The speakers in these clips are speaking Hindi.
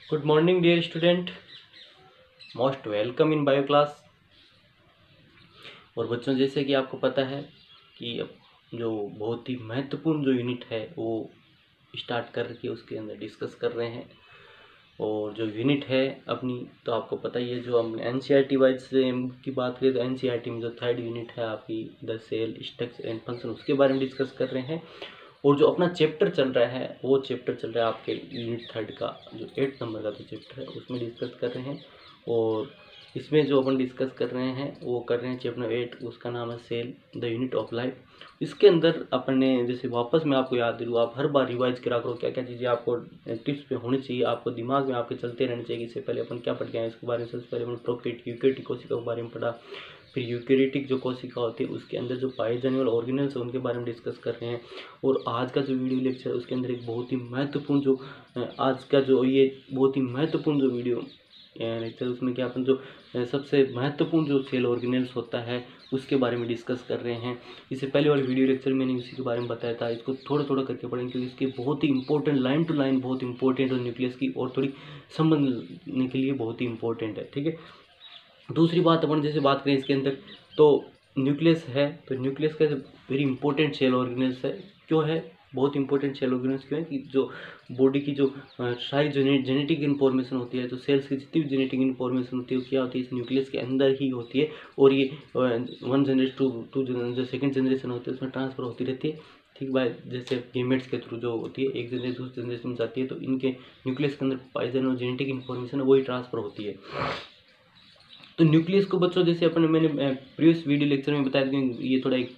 Good morning dear student, most welcome in bio class. और बच्चों, जैसे कि आपको पता है कि अब जो बहुत ही महत्वपूर्ण जो यूनिट है वो स्टार्ट करके उसके अंदर डिस्कस कर रहे हैं। और जो यूनिट है अपनी, तो आपको पता ही है, जो हम एनसीईआरटी वाइज की बात करें तो एनसीईआरटी में जो थर्ड यूनिट है आपकी the cell structure and function, उसके बारे में डिस्कस कर रहे हैं। और जो अपना चैप्टर चल रहा है वो चैप्टर चल रहा है आपके यूनिट थर्ड का जो 8 नंबर का जो चैप्टर है उसमें डिस्कस कर रहे हैं। और इसमें जो अपन डिस्कस कर रहे हैं वो कर रहे हैं चैप्टर 8, उसका नाम है cell the unit of life. इसके अंदर अपन ने, जैसे वापस मैं आपको याद दिलूँ, आप हर बार रिवाइज करा करो क्या क्या चीज़ें आपको टिप्स पे होनी चाहिए, आपको दिमाग में आपके चलते रहने चाहिए। इससे पहले अपन क्या पढ़ के आए इसके बारे में। सबसे पहले अपन प्रोकैरियोटिक यूकेरियोटिक कोशिका के बारे में पढ़ा, फिर यूकेरियोटिक जो कोशिका होती है उसके अंदर जो पाए जाने वाले ऑर्गेनेल्स है उनके बारे में डिस्कस कर रहे हैं। और आज का जो वीडियो लेक्चर है उसके अंदर एक बहुत ही महत्वपूर्ण जो आज का जो ये बहुत ही महत्वपूर्ण जो वीडियो लेक्चर, उसमें क्या अपन जो सबसे महत्वपूर्ण जो सेल ऑर्गेनेल्स होता है उसके बारे में डिस्कस कर रहे हैं। इससे पहले वाले वीडियो लेक्चर मैंने उसी के बारे में बताया था। इसको थोड़ा थोड़ा करके पढ़ेंगे क्योंकि इसके बहुत ही इंपॉर्टेंट, लाइन टू लाइन बहुत इंपॉर्टेंट और न्यूक्लियस की और थोड़ी समझने के लिए बहुत ही इंपॉर्टेंट है। ठीक है, दूसरी बात अपन जैसे बात करें इसके अंदर, तो न्यूक्लियस है, तो न्यूक्लियस का वेरी इंपॉर्टेंट सेल ऑर्गेनेल्स है। क्यों है बहुत इंपॉर्टेंट सेल ऑर्गेनेल्स? क्यों है कि जो बॉडी की जो सारी जेनेटिक इन्फॉर्मेशन होती है, जो सेल्स की जितनी भी जेनेटिक इन्फॉर्मेशन होती है वो क्या होती है, इस न्यूक्लियस के अंदर ही होती है। और ये 1 जनरेशन टू जो सेकेंड जनरेशन होती है उसमें ट्रांसफर होती रहती है। ठीक भाई, जैसे गेमेट्स के थ्रू जो होती है एक जनरेशन दूसरे जनरेशन में जाती है, तो इनके न्यूक्लियस के अंदर पाई जाने वाली जेनेटिक इन्फॉर्मेशन है वही ट्रांसफर होती है। तो न्यूक्लियस को बच्चों, जैसे अपने मैंने प्रीवियस वीडियो लेक्चर में बताया था कि ये थोड़ा एक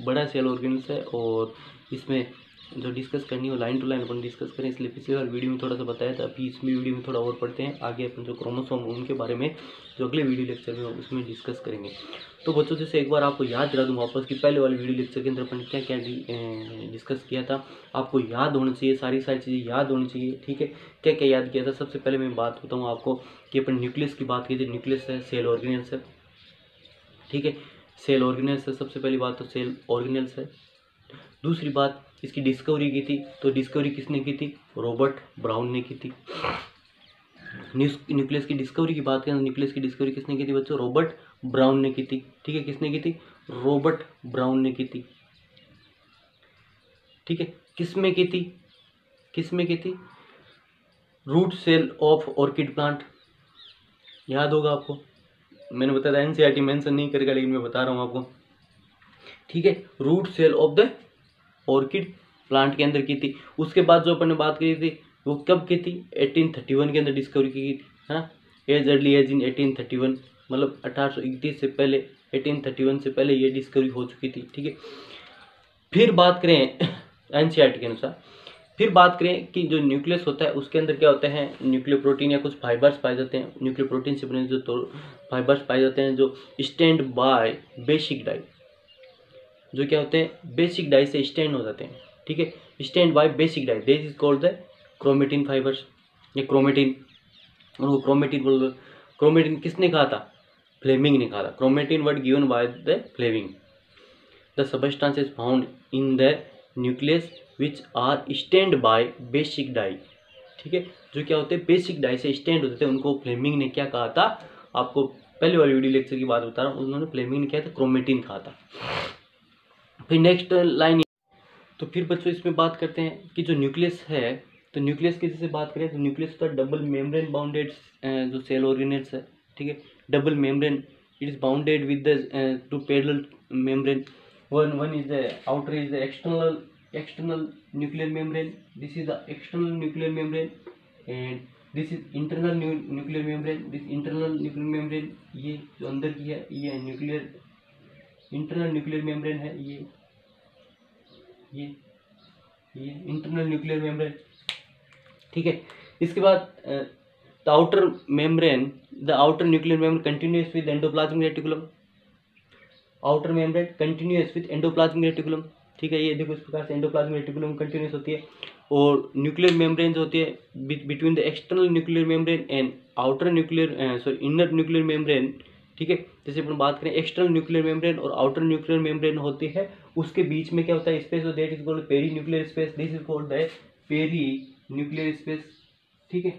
बड़ा सेल ऑर्गेनेल्स है और इसमें जो डिस्कस करनी है वो लाइन टू लाइन अपन डिस्कस करें, इसलिए पिछले वाले वीडियो में थोड़ा सा बताया था। अभी इसमें वीडियो में थोड़ा और पढ़ते हैं आगे। अपन जो क्रोमोसोम उनके बारे में जो अगले वीडियो लेक्चर में उसमें डिस्कस करेंगे। तो बच्चों, जैसे एक बार आपको याद दिला दूँ वापस कि पहले वाले वीडियो लेक्चर के अंदर अपन क्या क्या डिस्कस किया था, आपको याद होना चाहिए, सारी चीज़ें याद होनी चाहिए। ठीक है, क्या क्या याद किया था? सबसे पहले मैं बात बताऊँ आपको कि अपन न्यूक्लियस की बात की थी। न्यूक्लियस है सेल ऑर्गेनेल्स है। ठीक है, सेल ऑर्गेनेल्स है, सबसे पहली बात तो सेल ऑर्गेनेल्स है। दूसरी बात, इसकी डिस्कवरी की थी, तो डिस्कवरी किसने की थी? रॉबर्ट ब्राउन ने की थी। न्यूक्लियस की डिस्कवरी की बात करें, न्यूक्लियस की डिस्कवरी किसने की थी बच्चों? रॉबर्ट ब्राउन ने की थी। ठीक है, किसने की थी? रॉबर्ट ब्राउन ने की थी। ठीक है, किसमें की थी? किसमें की थी? Root cell of orchid plant, याद होगा आपको। मैंने बताया था एनसीईआरटी मेंशन नहीं करेगा, लेकिन मैं बता रहा हूँ आपको। ठीक है, root cell of the orchid plant के अंदर की थी। उसके बाद जो अपन ने बात करी थी वो कब की थी? 1831 के अंदर डिस्कवरी की थी, है ना। एज अर्ली एज इन 1831, मतलब 1831 से पहले, 1831 से पहले ये डिस्कवरी हो चुकी थी। ठीक है, फिर बात करें एनसीईआरटी के अनुसार, फिर बात करें कि जो न्यूक्लियस होता है उसके अंदर क्या होते हैं? न्यूक्लियर प्रोटीन या कुछ फाइबर्स पाए जाते हैं। न्यूक्लियर प्रोटीन से बने जो फाइबर्स पाए जाते हैं जो स्टैंड बाय बेसिक डाई, जो क्या होते हैं? बेसिक डाई से स्टैंड हो जाते हैं। ठीक है, stand by basic die, this is called the chromatin fibres, ये क्रोमेटिन। और वो क्रोमेटिन बोल, क्रोमेटिन किसने कहा था? फ्लेमिंग ने कहा था। Chromatin word given by the Fleming. The substances found in the nucleus which are stand by basic dye. ठीक है, जो क्या होते हैं? बेसिक डाई से स्टैंड होते हैं, उनको फ्लेमिंग ने क्या कहा था? आपको पहले वाले वीडियो लेक्चर की बात बता रहा हूँ, उन्होंने फ्लेमिंग ने क्या था? क्रोमेटिन कहा था। फिर नेक्स्ट लाइन, तो फिर बच्चों इसमें बात करते हैं कि जो न्यूक्लियस है, तो न्यूक्लियस की जैसे बात करें तो न्यूक्लियस का डबल मेम्ब्रेन बाउंडेड जो सेल ऑर्गेनेल्स है। ठीक है, double membrane, it is bounded with the two parallel membrane. One is the outer is the external nuclear membrane, this is the external nuclear membrane and this is internal nuclear membrane. This internal nuclear membrane, ये जो अंदर की है ये न्यूक्लियर इंटरनल न्यूक्लियर मेम्ब्रेन है। ये इंटरनल न्यूक्लियर मेम्ब्रेन। ठीक है, इसके बाद the outer membrane, the outer nuclear membrane continuous with endoplasmic reticulum. Outer membrane continuous with endoplasmic reticulum. ठीक है, ये देखो इस प्रकार से एंडोप्लाज्मिक रेटिकुलम कंटिन्यूअस होती है। और न्यूक्लियर मेम्ब्रेन जो होती है between the external nuclear membrane and outer nuclear inner nuclear membrane. ठीक है, जैसे अपन बात करें एक्सटर्नल न्यूक्लियर मेम्ब्रेन और आउटर न्यूक्लियर मेम्ब्रेन होती है, उसके बीच में क्या होता है? Space, that is called perinuclear space. This is called the perinuclear space. ठीक है,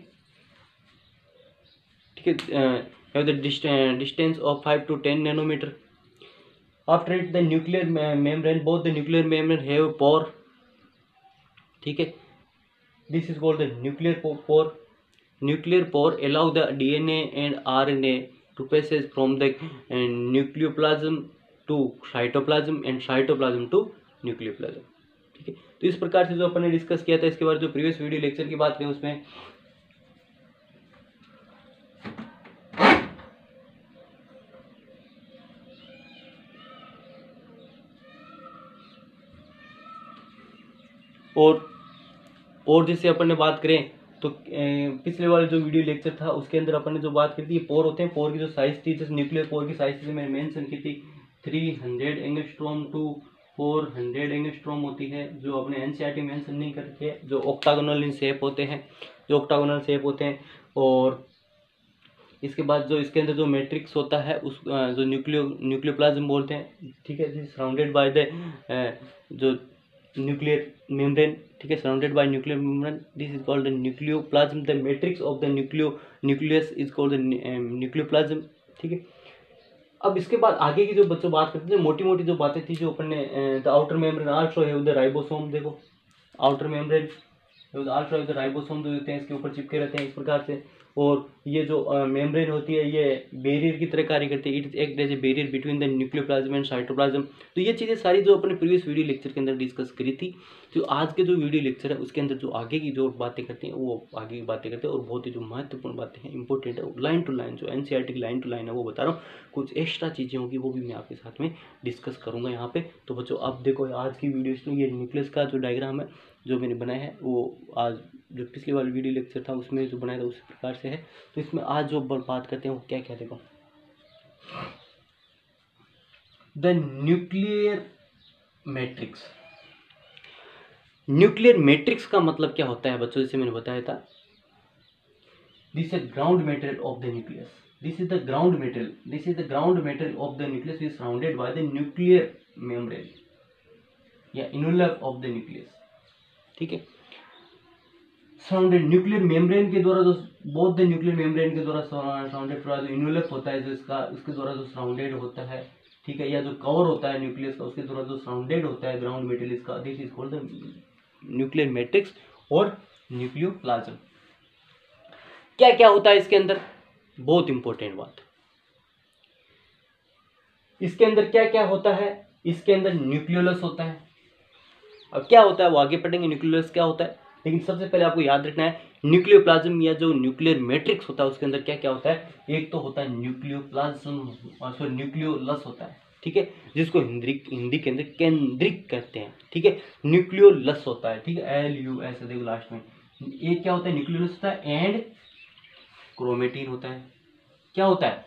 ठीक है, have the distance of 5 to 10 nanometer. After it the nuclear membrane, both the nuclear membrane have pore. ठीक है, this is called the nuclear pore. Nuclear pore allow the DNA and RNA to passage from the nucleoplasm to cytoplasm and cytoplasm to nucleoplasm. ठीक है, तो इस प्रकार से जो अपन ने डिस्कस किया था, इसके बाद जो प्रीवियस वीडियो लेक्चर की बात करें उसमें और जैसे अपन ने बात करें तो पिछले वाले जो वीडियो लेक्चर था उसके अंदर अपन ने जो बात की थी, पोर होते हैं, पोर की जो साइज थी, जैसे न्यूक्लियर पोर की साइज थी मैंने मेंशन की थी 300 एंगस्ट्रॉम टू 400 एंगस्ट्रॉम होती है, जो अपने एनसीईआरटी मेंशन नहीं करती है, जो ऑक्टागोनल इन शेप होते हैं, और इसके बाद जो इसके अंदर जो मैट्रिक्स होता है उस जो न्यूक्लियोप्लाज्म बोलते हैं, ठीक है, सराउंडेड बाय द जो न्यूक्लियर मेम्ब्रेन, ठीक है, surrounded by nuclear membrane, this is called the nucleoplasm, the matrix of the nucleus is called the nucleoplasm. ठीक है, अब इसके बाद आगे की जो बच्चों बात करते थे, मोटी मोटी जो बातें थी जो अपन ने, the outer membrane also have the ribosome, देखो outer membrane also have the ribosome जो होते हैं इसके ऊपर चिपके रहते हैं इस प्रकार से, और ये जो मेम्ब्रेन होती है ये बैरियर की तरह कार्य करती है, it act as a barrier between the nucleoplasm and cytoplasm. तो ये चीज़ें सारी जो अपने प्रीवियस वीडियो लेक्चर के अंदर डिस्कस करी थी, जो आज के जो वीडियो लेक्चर है उसके अंदर जो आगे की जो बातें करते हैं वो आगे की बातें करते हैं, और बहुत ही जो महत्वपूर्ण बातें हैं, इंपॉर्टेंट है, लाइन टू लाइन जो एनसीईआरटी की लाइन टू लाइन है वो बता रहा हूँ, कुछ एक्स्ट्रा चीज़ें होंगी वो भी मैं आपके साथ में डिस्कस करूँगा यहाँ पे। तो बच्चों अब देखो आज की वीडियो ये न्यूक्लियस का जो डायग्राम है जो मैंने बनाया है वो आज जो पिछले वाले वीडियो लेक्चर था उसमें जो बनाया था उसी प्रकार से है। तो इसमें आज जो बात करते हैं वो क्या क्या, देखो the nuclear matrix. Nuclear matrix का मतलब क्या होता है बच्चों, जैसे मैंने बताया था, this is ground material of the nucleus, this is the ground material of the nucleus is surrounded by the nuclear membrane या इन्वलप ऑफ द न्यूक्लियस। ठीक है, सराउंडेड न्यूक्लियर मेम्ब्रेन के द्वारा जो बोथ द न्यूक्लियर मेम्ब्रेन के द्वारा सराउंडेड जो इन्वलप होता है जो इसका उसके द्वारा जो सराउंडेड होता है, ठीक है, या जो कवर होता है न्यूक्लियस का उसके द्वारा जो सराउंडेड होता है ग्राउंड मटेरियल इसका, this is called the nuclear matrix और न्यूक्लियोप्लाज्म। क्या क्या होता है इसके अंदर, बहुत इंपॉर्टेंट बात, इसके अंदर क्या क्या होता है, इसके अंदर न्यूक्लियोलस होता है। अब क्या होता है वो आगे पढ़ेंगे न्यूक्लियोलस क्या होता है, लेकिन सबसे पहले आपको याद रखना है न्यूक्लियोप्लाज्म या जो न्यूक्लियर मैट्रिक्स होता है उसके अंदर क्या क्या होता है। एक तो होता है न्यूक्लियोप्लाज्म और न्यूक्लियोलस होता है, ठीक है, जिसको हिंदी के अंदर केंद्रिक कहते हैं। ठीक है, न्यूक्लियोलस होता है, ठीक है, LUS देखो लास्ट में। एक क्या होता है, न्यूक्लियोलस होता है एंड क्रोमेटिन होता है। क्या होता है,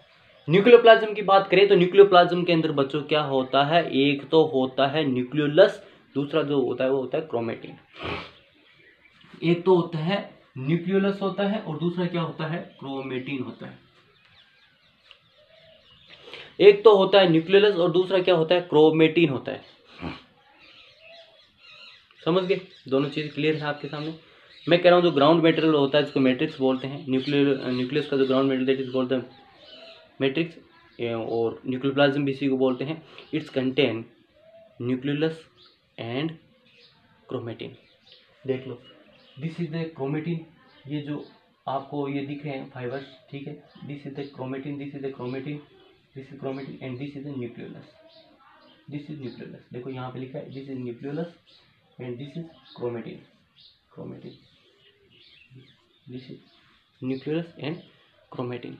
न्यूक्लियोप्लाज्म की बात करें तो न्यूक्लियोप्लाज्म के अंदर बच्चों क्या होता है, एक तो होता है न्यूक्लियोलस, दूसरा जो होता है वो होता है क्रोमेटिन। एक तो होता है न्यूक्लियोलस होता है और दूसरा क्या होता है, क्रोमेटिन होता है। एक तो होता है न्यूक्लियोलस और दूसरा क्या होता है, क्रोमेटिन होता है। समझ गए, दोनों चीज क्लियर है आपके सामने। मैं कह रहा हूं जो ग्राउंड मटेरियल होता है जिसको मैट्रिक्स बोलते हैं, न्यूक्लियस का जो ground material that is called the matrix, और न्यूक्लियोप्लाज्म भी इसी को बोलते हैं। It's contain nucleolus and chromatin. देख लो, दिस इज द क्रोमेटिन, ये जो आपको ये दिख रहे हैं फाइबर्स, ठीक है, this is the chromatin, this is the chromatin, this is chromatin and this is the nucleolus, this is nucleolus. देखो यहाँ पे लिखा है this is nucleolus and this is chromatin, this is nucleolus and chromatin.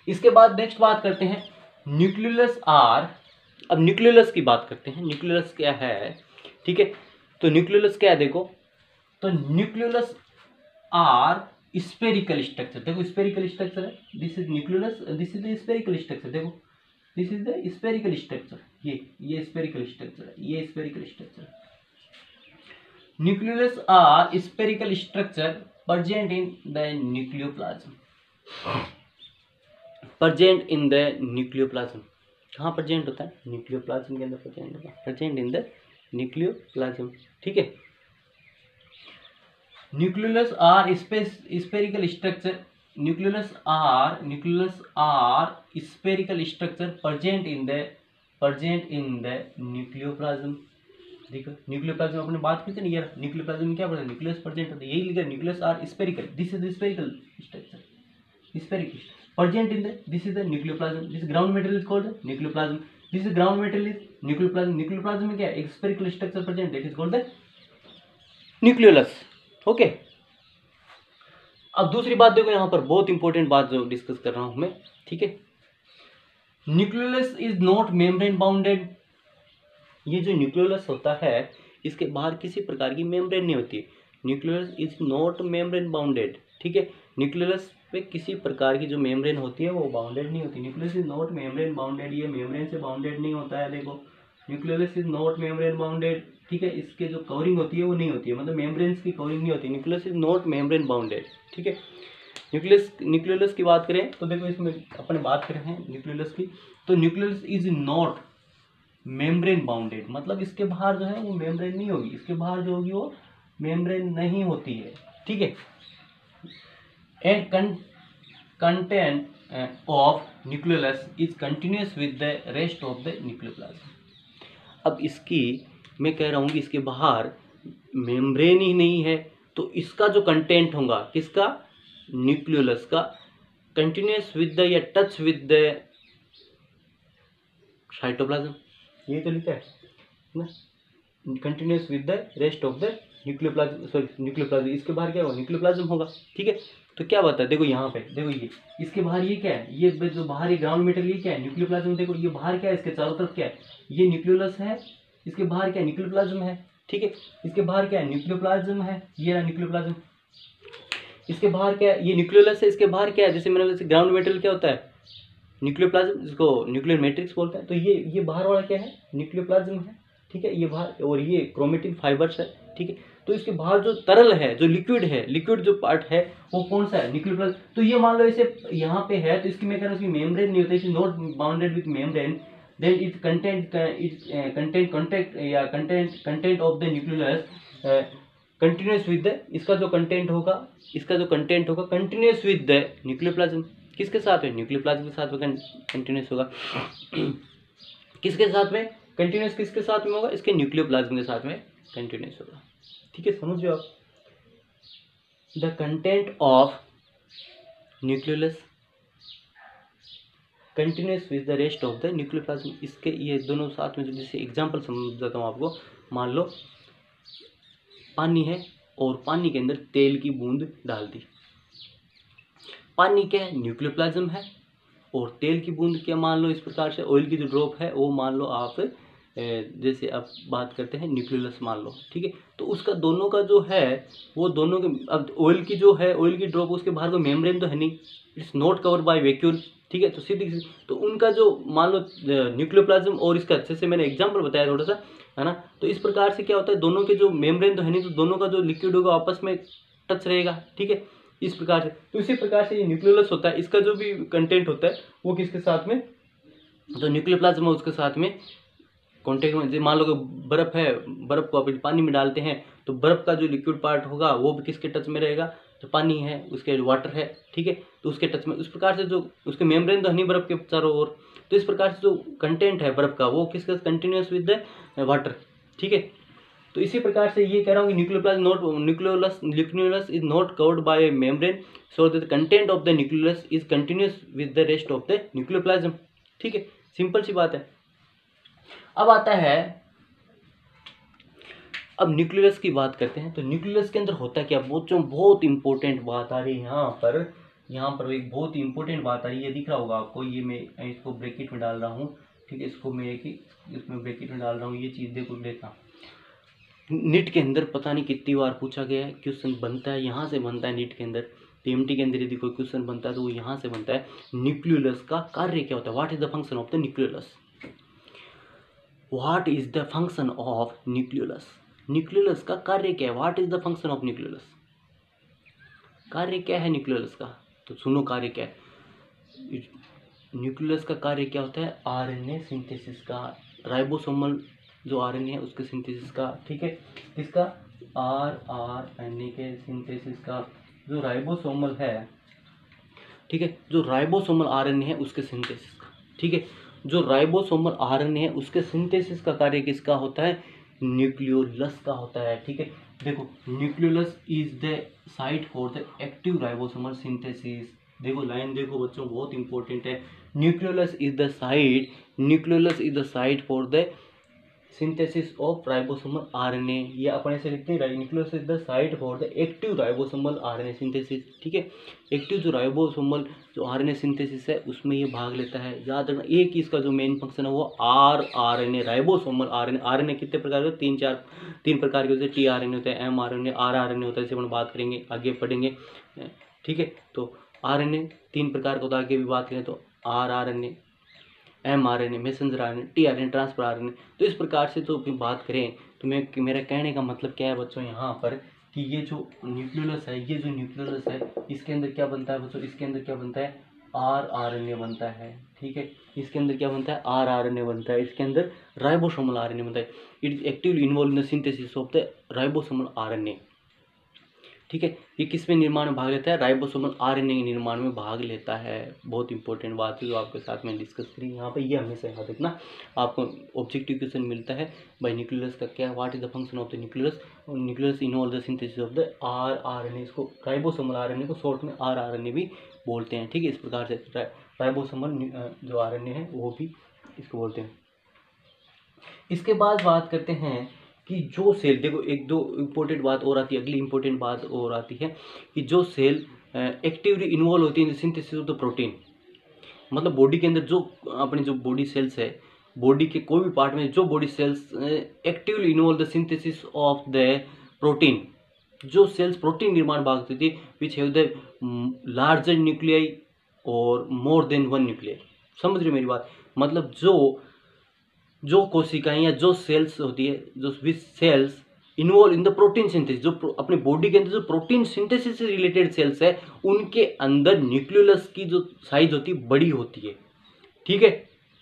इसके बाद नेक्स्ट बात करते हैं न्यूक्लियोलस आर। अब न्यूक्लियोलस की बात करते हैं, न्यूक्लियोलस क्या है, ठीक है, तो न्यूक्लियोलस क्या है, देखो तो न्यूक्लियोलस आर स्फेरिकल स्ट्रक्चर। देखो स्फेरिकल स्ट्रक्चर है, this is nucleolus, this is the spherical structure. देखो this is the spherical structure, ये स्फेरिकल स्ट्रक्चर है, ये spherical structure. Nucleolus are spherical structure present in the nucleoplasm, present in the nucleoplasm. कहाँ प्रेजेंट होता है, न्यूक्लियोप्लाज्म के अंदर प्रेजेंट होता है, प्रेजेंट इन द न्यूक्लियोप्लाज्म। ठीक है, nucleolus are spherical structure nucleolus are spherical structure present in the nucleoplasm। देखो न्यूक्लियोप्लाज्म अपने बात की थी ना, ये न्यूक्लियोप्लाज्म में क्या पढ़ा, न्यूक्लियस प्रेजेंट होता है, यही लिखा nucleus are spherical, this is the spherical structure, spherical present in the, this is the nucleoplasm, this ground material is called nucleoplasm, this ground material is nucleoplasm, nucleoplasm में क्या है, एक spherical structure present, that is called the nucleolus. Okay, अब दूसरी बात देखो, यहाँ पर बहुत इंपॉर्टेंट बात जो डिस्कस कर रहा हूं मैं, ठीक है। Nucleolus is not membrane bounded. ये जो न्यूक्लियोलस होता है इसके बाहर किसी प्रकार की मेम्ब्रेन नहीं होती। Nucleolus is not membrane bounded, ठीक है। न्यूक्लियोलस पे किसी प्रकार की जो मेम्ब्रेन होती है वो बाउंडेड नहीं होती। Nucleolus is not membrane bounded, ये मेम्ब्रेन से बाउंडेड नहीं होता है। देखो nucleolus is not membrane bounded, ठीक है। इसके जो कवरिंग होती है वो नहीं होती है, मतलब मेम्ब्रेन्स की कवरिंग नहीं होती। Nucleolus is not membrane bounded, ठीक है। न्यूक्लियोलस की बात करें तो देखो इसमें अपन बात कर रहे हैं न्यूक्लियोलस की, तो nucleolus is not membrane bounded, मतलब इसके बाहर जो है वो मेम्ब्रेन नहीं होगी, इसके बाहर जो होगी वो मेम्ब्रेन नहीं होती है, ठीक है। And content of nucleolus is continuous with the rest of the nucleoplasm. अब इसकी मैं कह रहा हूँ कि इसके बाहर मेम्ब्रेन ही नहीं है, तो इसका जो कंटेंट होगा किसका, न्यूक्लियोलस का, कंटिन्यूस विद द या टच विद द साइटोप्लाज्म, ये तो लिखा है ना, continuous with the rest of the nucleoplasm, sorry nucleoplasm, इसके बाहर क्या होगा, न्यूक्लियोप्लाज्म होगा, ठीक है। तो क्या बता, देखो यहाँ पे देखो ये इसके बाहर ये क्या है, ये जो बाहर ये ग्राउंड मटेरियल ये क्या है, न्यूक्लियोप्लाज्म। देखो ये बाहर क्या है, इसके चारों तरफ क्या है, ये न्यूक्लियोलस है, इसके बाहर क्या है, न्यूक्लियोप्लाज्म है, ठीक है। इसके बाहर क्या है, न्यूक्लियोप्लाज्म है, ये रहा न्यूक्लियोप्लाज्म। इसके बाहर क्या है, ये न्यूक्लियोलस है, इसके बाहर क्या है, जैसे मैंने जैसे ग्राउंड मटेरियल क्या होता है, न्यूक्लियोप्लाज्म, जिसको न्यूक्लियर मैट्रिक्स बोलते हैं। तो ये बाहर वाला क्या है, न्यूक्लियोप्लाज्म है, ठीक है। ये बाहर, और ये क्रोमेटिन फाइबर्स है, ठीक है। तो इसके बाहर जो तरल है, जो लिक्विड है, लिक्विड जो पार्ट है वो कौन सा है, न्यूक्लियोप्लाज्म। तो ये मान लो इसे यहाँ पे है, तो इसकी मैं कह रहा हूँ इसकी मेम्ब्रेन नहीं होता, it is not bounded with membrane, then it content of the nucleolus continuous with the, इसका जो कंटेंट होगा कंटिन्यूस विद द न्यूक्लियोप्लाज्म। किसके साथ में, न्यूक्लियोप्लाज्म के साथ में कंटिन्यूस होगा। किसके साथ में कंटिन्यूस, किसके साथ में होगा, इसके न्यूक्लियोप्लाज्म के साथ में कंटिन्यूस होगा, ठीक है। समझो आप, the content of nucleolus continuous with the rest of the nucleoplasm. इसके ये दोनों साथ में, जैसे एग्जांपल समझाता हूँ आपको। मान लो पानी है और पानी के अंदर तेल की बूंद डाल दी, पानी क्या है, न्यूक्लियोप्लाज्म है, और तेल की बूंद क्या, मान लो इस प्रकार से ऑयल की जो ड्रॉप है वो मान लो आप जैसे आप बात करते हैं न्यूक्लियोलस मान लो, ठीक है। तो उसका दोनों का जो है वो दोनों के, अब ऑयल की जो है, ऑयल की ड्रॉप, उसके बाहर कोई मेम्ब्रेन तो है नहीं, it's not covered by vacuole, ठीक है। तो सीधी, तो उनका जो मान लो न्यूक्लियोप्लाज्म और इसका अच्छे से मैंने एग्जाम्पल बताया थोड़ा सा, है ना। तो इस प्रकार से क्या होता है, दोनों के जो मेम्ब्रेन तो है नहीं, तो दोनों का जो लिक्विड होगा आपस में टच रहेगा, ठीक है, इस प्रकार से। तो इसी प्रकार से ये न्यूक्लियोलस होता है, इसका जो भी कंटेंट होता है वो किसके साथ में, जो न्यूक्लियोप्लाज्म है उसके साथ में कॉन्टेक्ट में। मान लो कि बर्फ है, बर्फ को आप पानी में डालते हैं तो बर्फ का जो लिक्विड पार्ट होगा वो भी किसके टच में रहेगा, जो पानी है उसके वाटर है, ठीक है, तो उसके टच में। उस प्रकार से जो उसके मेम्ब्रेन तो नहीं बर्फ के चारों ओर, तो इस प्रकार से जो कंटेंट है बर्फ का वो किसका कंटिन्यूस विद द वाटर, ठीक है। तो इसी प्रकार से ये कह रहा हूँ कि nucleolus is not covered by membrane, so that the content of the nucleolus is continuous with the rest of the nucleoplasm, ठीक है। सिंपल सी बात है। अब आता है, अब न्यूक्लियस की बात करते हैं। तो न्यूक्लियस के अंदर होता क्या, बहुत इंपॉर्टेंट बात आ रही है यहाँ पर एक बहुत ही इंपॉर्टेंट बात आ रही है, ये दिख रहा होगा आपको, ये मैं इसको ब्रैकेट में डाल रहा हूँ, ठीक है। इसको मैं इसमें ब्रैकेट में डाल रहा हूँ, ये चीज़ देखो लेता। नीट के अंदर पता नहीं कितनी बार पूछा गया है, क्वेश्चन बनता है यहाँ से बनता है नीट के अंदर, पीएमटी के अंदर यदि कोई क्वेश्चन बनता है तो वो यहाँ से बनता है। न्यूक्लियोलस का कार्य क्या होता है, what is the function of the nucleolus, what is the function of nucleolus, nucleolus का कार्य क्या है, what is the function of nucleolus, कार्य क्या है न्यूक्लियोलस का। तो सुनो कार्य क्या है, न्यूक्लियोलस का कार्य क्या होता है, आरएनए सिंथेसिस का, राइबोसोमल जो आरएनए है उसके सिंथेसिस का, ठीक है। इसका आरएनए के सिंथेसिस का, जो राइबोसोमल है ठीक है, जो राइबोसोमल आरएनए है उसके सिंथेसिस का, ठीक है, जो राइबोसोमल आरएनए है उसके सिंथेसिस का कार्य किसका होता है, न्यूक्लियोलस का होता है, ठीक है। देखो nucleolus is the site for the active ribosomal synthesis, देखो लाइन देखो बच्चों बहुत इंपॉर्टेंट है, nucleolus is the site for the synthesis of ribosomal RNA, ये अपने से लिखते हैं nucleolus is the site for the active ribosomal RNA synthesis, ठीक है। एक्टिव जो राइबोसोमल जो आरएनए सिंथेसिस है उसमें ये भाग लेता है। याद रखना एक ही इसका जो मेन फंक्शन है वो आरएनए, राइबोसोमल आरएनए। आरएनए कितने प्रकार के, तीन प्रकार के होते हैं, टीआरएनए होता है, एमआरएनए, आरआरएनए होता है, इसे अपन बात करेंगे आगे पढ़ेंगे, ठीक है। तो आरएनए तीन प्रकार का होता है, आगे भी बात करें तो rRNA, mRNA, messenger RNA, tRNA, transfer RNA. तो इस प्रकार से तो बात करें तो मेरा कहने का मतलब क्या है बच्चों यहाँ पर कि ये जो न्यूक्लियोलस है, इसके अंदर क्या बनता है बच्चों, इसके अंदर क्या बनता है, आरआरएनए बनता है, ठीक है। इसके अंदर क्या बनता है, आरआरएनए बनता है, इसके अंदर राइबोसोमल आरएनए बनता है। It is actively involve in the synthesis of the ribosomal RNA, ठीक है। ये किस में निर्माण में भाग लेता है, राइबोसोमल आरएनए के निर्माण में भाग लेता है। बहुत इंपॉर्टेंट बात है जो आपके साथ में डिस्कस करी यहाँ पे, ये हमेशा याद रखना। आपको ऑब्जेक्टिव क्वेश्चन मिलता है बाय न्यूक्लियोलस का क्या, what is the function of the nucleolus, nucleolus involve the synthesis of the rRNA, इसको राइबोसोमल आरएनए को शॉर्ट में आरआरएनए भी बोलते हैं, ठीक है। इस प्रकार से राइबोसोमल जो आरएनए है वो भी इसको बोलते हैं। इसके बाद बात करते हैं कि जो सेल, देखो एक दो इम्पोर्टेंट बात और आती है, अगली इम्पोर्टेंट बात और आती है कि जो सेल एक्टिवली इन्वॉल्व होती है in the synthesis of the protein, मतलब बॉडी के अंदर जो अपनी जो बॉडी सेल्स है, बॉडी के कोई भी पार्ट में जो body cells actively involve the synthesis of the protein, जो सेल्स प्रोटीन निर्माण भाग होती है which have the larger nuclei और मोर देन वन न्यूक्लियाई। समझ रहे हो मेरी बात, मतलब जो कोशिकाएं या जो सेल्स होती है, जो which cells involve in the protein synthesis, जो अपने बॉडी के अंदर जो प्रोटीन सिंथेसिस से रिलेटेड सेल्स है उनके अंदर न्यूक्लियोलस की जो साइज होती है बड़ी होती है, ठीक है,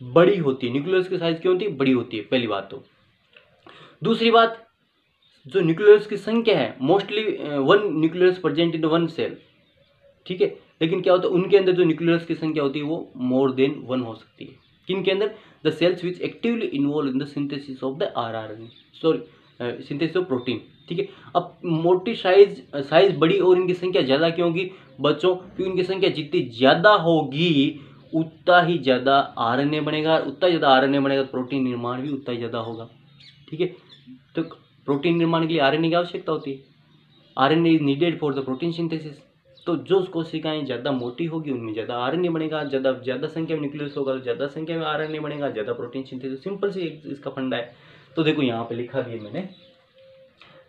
बड़ी होती है। न्यूक्लियोलस की साइज क्यों होती है, बड़ी होती है, पहली बात। तो दूसरी बात, जो न्यूक्लियोलस की संख्या है, mostly one nucleolus present in one cell, ठीक है, लेकिन क्या होता है उनके अंदर जो न्यूक्लियोलस की संख्या होती है वो मोर देन वन हो सकती है। किन के अंदर, the cells which actively involve in the synthesis of the rRNA, sorry synthesis of protein, ठीक है। अब मोटी साइज बड़ी और इनकी संख्या ज़्यादा क्यों होगी बच्चों, क्योंकि इनकी संख्या जितनी ज़्यादा होगी उतना ही ज़्यादा आरएनए बनेगा, उतना ज़्यादा आरएनए बनेगा तो प्रोटीन निर्माण भी उतना ही ज़्यादा होगा, ठीक है। तो प्रोटीन निर्माण के लिए आरएनए की आवश्यकता होती है, RNA is needed for the protein synthesis. तो जो कोशिकाएं ज़्यादा मोटी होगी उनमें ज़्यादा आरएनए बनेगा, ज़्यादा संख्या में न्यूक्लियस होगा तो ज़्यादा संख्या में आरएनए बनेगा, ज़्यादा प्रोटीन सिंथेसिस। सिंपल सी इसका फंडा है। तो देखो यहाँ पे लिखा भी है मैंने,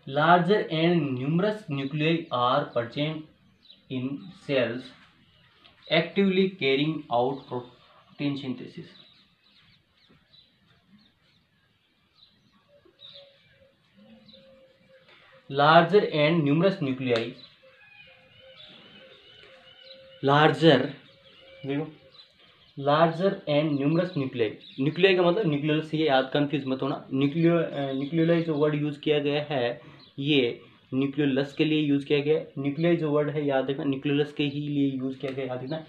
larger and numerous nuclei are present in cells actively carrying out protein synthesis. Larger and numerous nucleoli, larger देखो, larger and numerous nucleoli, nucleoli का मतलब न्यूक्लियोलस से याद, कंफ्यूज मत होना। न्यूक्लियोलाई जो वर्ड यूज किया गया है ये न्यूक्लियोलस के लिए यूज किया गया है। न्यूक्लियाई जो वर्ड है याद रखना न्यूक्लियोलस के ही लिए यूज किया गया, याद रखना।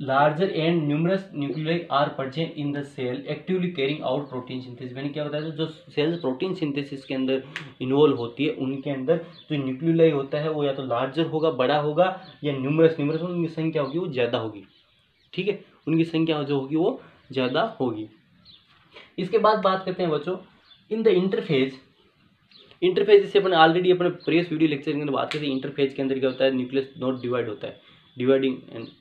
Larger and numerous nuclei are present in the cell actively carrying out protein synthesis. मैंने क्या बताया था, जो सेल्स प्रोटीन सिंथेसिस के अंदर इन्वॉल्व होती है उनके अंदर जो न्यूक्लियाई होता है वो या तो लार्जर होगा, बड़ा होगा, या न्यूमरस उनकी संख्या होगी वो ज़्यादा होगी, ठीक है, उनकी संख्या जो होगी वो ज़्यादा होगी। इसके बाद बात करते हैं बच्चों इन द इंटरफेज। जैसे अपने ऑलरेडी अपने प्रीवियस वीडियो लेक्चर के अंदर बात करते हैं, इंटरफेज के अंदर क्या होता है, न्यूक्लियस नॉट डिवाइड होता है, डिवाइडिंग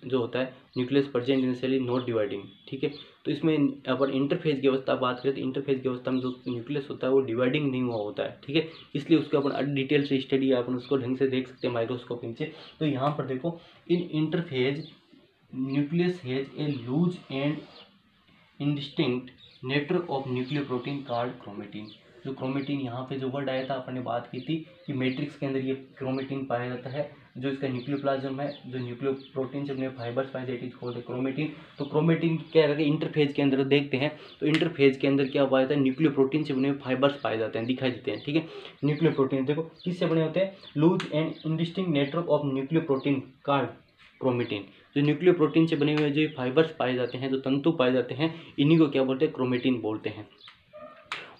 जो होता है, nucleus present in cell not dividing, ठीक है। तो इसमें अपन इंटरफेज की अवस्था बात करें तो इंटरफेज की अवस्था में जो न्यूक्लियस होता है वो डिवाइडिंग नहीं हुआ होता है, ठीक है, इसलिए उसको अपन डिटेल से स्टडी अपन उसको ढंग से देख सकते हैं माइक्रोस्कोप नीचे। तो यहाँ पर देखो, in interphase nucleus has a loose and indistinct network of nucleoprotein called chromatin. जो क्रोमेटिन यहाँ पे जो वर्ड आया था अपन ने बात की थी कि मैट्रिक्स के अंदर ये क्रोमेटिन पाया जाता है, जो इसका न्यूक्लियोप्लाज्म है, जो न्यूक्लियोप्रोटीन से बने फाइबर्स पाए जाते हैं क्रोमेटिन। तो क्रोमेटिन क्या रहता है इंटरफेज के अंदर देखते हैं, तो इंटरफेज के अंदर क्या पाया जाता है, न्यूक्लियोप्रोटीन से बने फाइबर्स पाए जाते हैं, दिखाई देते हैं, ठीक है। न्यूक्लियोप्रोटीन देखो किससे बने होते हैं, loose and indistinct network of nucleoprotein called chromatin. जो न्यूक्लियोप्रोटीन से बने हुए जो फाइबर्स पाए जाते हैं, जो तंतु पाए जाते हैं, इन्हीं को क्या बोलते हैं, क्रोमेटिन बोलते हैं।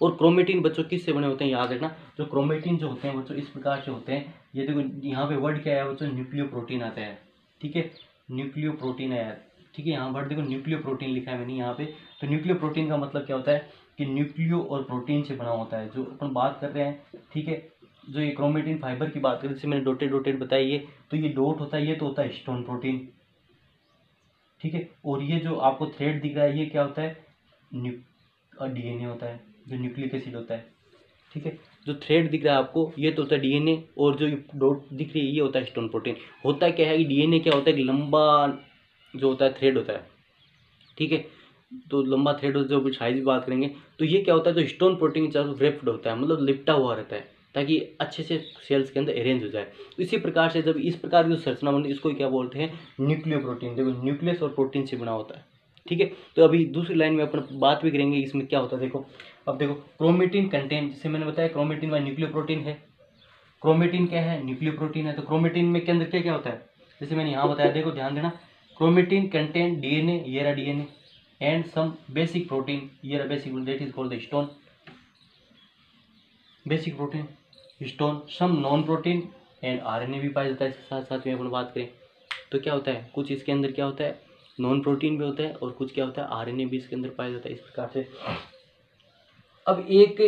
और क्रोमेटिन बच्चों किससे बने होते हैं, याद रखना। जो क्रोमेटिन जो होते हैं बच्चों इस प्रकार से होते हैं, ये देखो यहाँ पे वर्ड क्या है बच्चों, न्यूक्लियोप्रोटीन आता है, ठीक है, न्यूक्लियोप्रोटीन है यार, ठीक है। यहाँ वर्ड देखो न्यूक्लियोप्रोटीन लिखा है मैंने यहाँ पे। तो न्यूक्लियोप्रोटीन का मतलब क्या होता है कि न्यूक्लियो और प्रोटीन से बना होता है, जो अपन बात कर रहे हैं, ठीक है। जो ये क्रोमेटिन फाइबर की बात करें, जैसे मैंने डॉटेड डॉटेड बताई है, तो ये डॉट होता है, ये तो होता है हिस्टोन प्रोटीन, ठीक है। और ये जो आपको थ्रेड दिख रहा है, ये क्या होता है, डीएनए होता है, जो न्यूक्लिक एसिड होता है, ठीक है। जो थ्रेड दिख रहा है आपको, ये तो होता है डीएनए, और जो डॉट दिख रही है ये होता है हिस्टोन प्रोटीन। होता क्या है कि डीएनए क्या होता है, एक लंबा जो होता है थ्रेड होता है, ठीक है। तो लंबा थ्रेड जो भी साइज की बात करेंगे, तो ये क्या होता है, जो हिस्टोन प्रोटीन के चारों रेप्ड होता है, मतलब लिपटा हुआ रहता है, ताकि अच्छे से सेल्स के अंदर अरेंज हो जाए। तो इसी प्रकार से जब इस प्रकार की जो संरचना बनती है, इसको क्या बोलते हैं, न्यूक्लियो प्रोटीन। देखो न्यूक्लियस और प्रोटीन से बना होता है, ठीक है। तो अभी दूसरी लाइन में अपन बात भी करेंगे इसमें क्या होता है। देखो अब देखो, क्रोमेटिन कंटेंट, जैसे मैंने बताया क्रोमेटिन में न्यूक्लियो प्रोटीन है, क्रोमेटिन क्या है, न्यूक्लियो प्रोटीन है। तो क्रोमेटिन में के अंदर क्या क्या होता है, जैसे मैंने यहाँ बताया, देखो ध्यान देना, क्रोमेटिन कंटेंट डीएनए, ये रहा DNA, and some basic protein, ये रहा basic, that is called the histone, basic protein histone, some non protein and RNA भी पाया जाता है। इसके साथ साथ में अपन बात करें तो क्या होता है, कुछ इसके अंदर क्या होता है, नॉन प्रोटीन भी होता है, और कुछ क्या होता है, आरएनए भी इसके अंदर पाया जाता है, इस प्रकार से। अब एक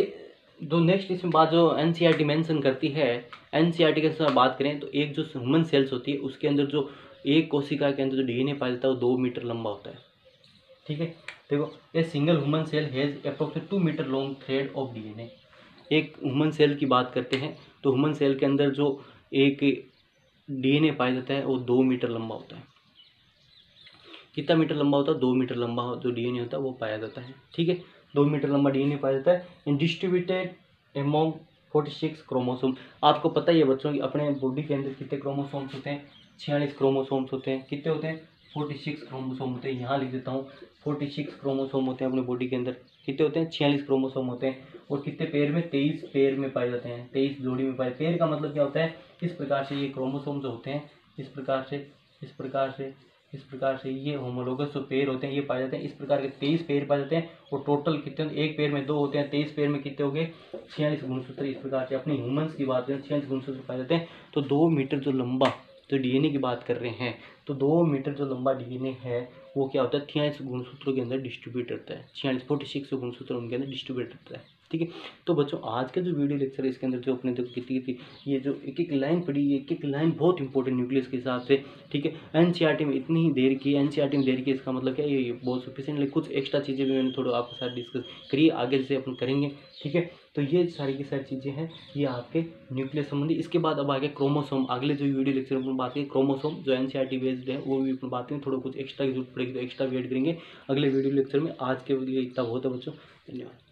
दो नेक्स्ट इसमें बात जो एनसीईआरटी मेंशन करती है, एनसीईआरटी के साथ बात करें तो एक जो ह्यूमन सेल्स होती है, उसके अंदर जो एक कोशिका के अंदर जो डीएनए पाया जाता है वो 2 मीटर लंबा होता है, ठीक है। देखो a single human cell has approximate 2 metre long thread of DNA. एक ह्यूमन सेल की बात करते हैं तो ह्यूमन सेल के अंदर जो एक डीएनए पाया जाता है वो 2 मीटर लंबा होता है। कितना मीटर लंबा होता है, 2 मीटर लंबा जो डीएनए होता है वो पाया जाता है, ठीक है। 2 मीटर लंबा डीएनए पाया जाता है इन डिस्ट्रीब्यूटेड एमोंग 46 क्रोमोसोम। आपको पता ही है बच्चों की अपने बॉडी के अंदर कितने क्रोमोसोम्स होते हैं, 46 क्रोमोसोम्स होते हैं। कितने होते हैं, 46 क्रोमोसोम होते हैं। यहाँ लिख देता हूँ, 46 क्रोमोसोम होते हैं अपने बॉडी के अंदर। कितने होते हैं, 46 क्रोमोसोम होते हैं। और कितने पेयर में, 23 पेयर में पाए जाते हैं, 23 जोड़ी में पाए। पेयर का मतलब क्या होता है, इस प्रकार से ये क्रोमोसोम जो होते हैं, इस प्रकार से इस प्रकार से इस प्रकार से ये होमोलोगस जो पेयर होते हैं ये पाए जाते हैं। इस प्रकार के 23 पेयर पाए जाते हैं। और टोटल कितने, एक पेयर में 2 होते हैं, 23 पेयर में कितने हो गए, 46 गुणसूत्र। इस प्रकार से अपनी ह्यूमंस की बात करें, 46 गुणसूत्र पाए जाते हैं। तो 2 मीटर जो लंबा जो डीएनए की बात कर रहे हैं, तो 2 मीटर जो लंबा डीएनए है वो क्या होता है, 46 गुणसूत्रों के अंदर डिस्ट्रीब्यूट रहता है। 46 गुणसूत्र उनके अंदर डिस्ट्रीब्यूट रहता है, ठीक है। तो बच्चों आज का जो वीडियो लेक्चर है इसके अंदर जो अपने देखो कितनी ये जो एक एक लाइन पढ़ी, एक एक लाइन बहुत इंपॉर्टेंट न्यूक्लियस के हिसाब से, ठीक है। एनसीईआरटी में इतनी ही देर की, एनसीईआरटी में देर की, इसका मतलब क्या है, ये बहुत सफिशिएंट। लेकिन कुछ एक्स्ट्रा चीज़ें भी मैंने थोड़ा आपके साथ डिस्कस करी, आगे से अपन करेंगे, ठीक है। तो ये सारी की सारी चीज़ें हैं ये आपके न्यूक्लियस संबंधी। इसके बाद अब आगे क्रोमोसोम, अगले जो वीडियो लेक्चर में बात करें क्रोमोसोम जो एनसीईआरटी बेस्ड है वो भी अपन बात करें। थोड़ा कुछ एक्स्ट्रा की जरूरत पड़ेगी तो एक्स्ट्रा वेट करेंगे अगले वीडियो लेक्चर में। आज के लिए इतना बहुत है बच्चों, धन्यवाद।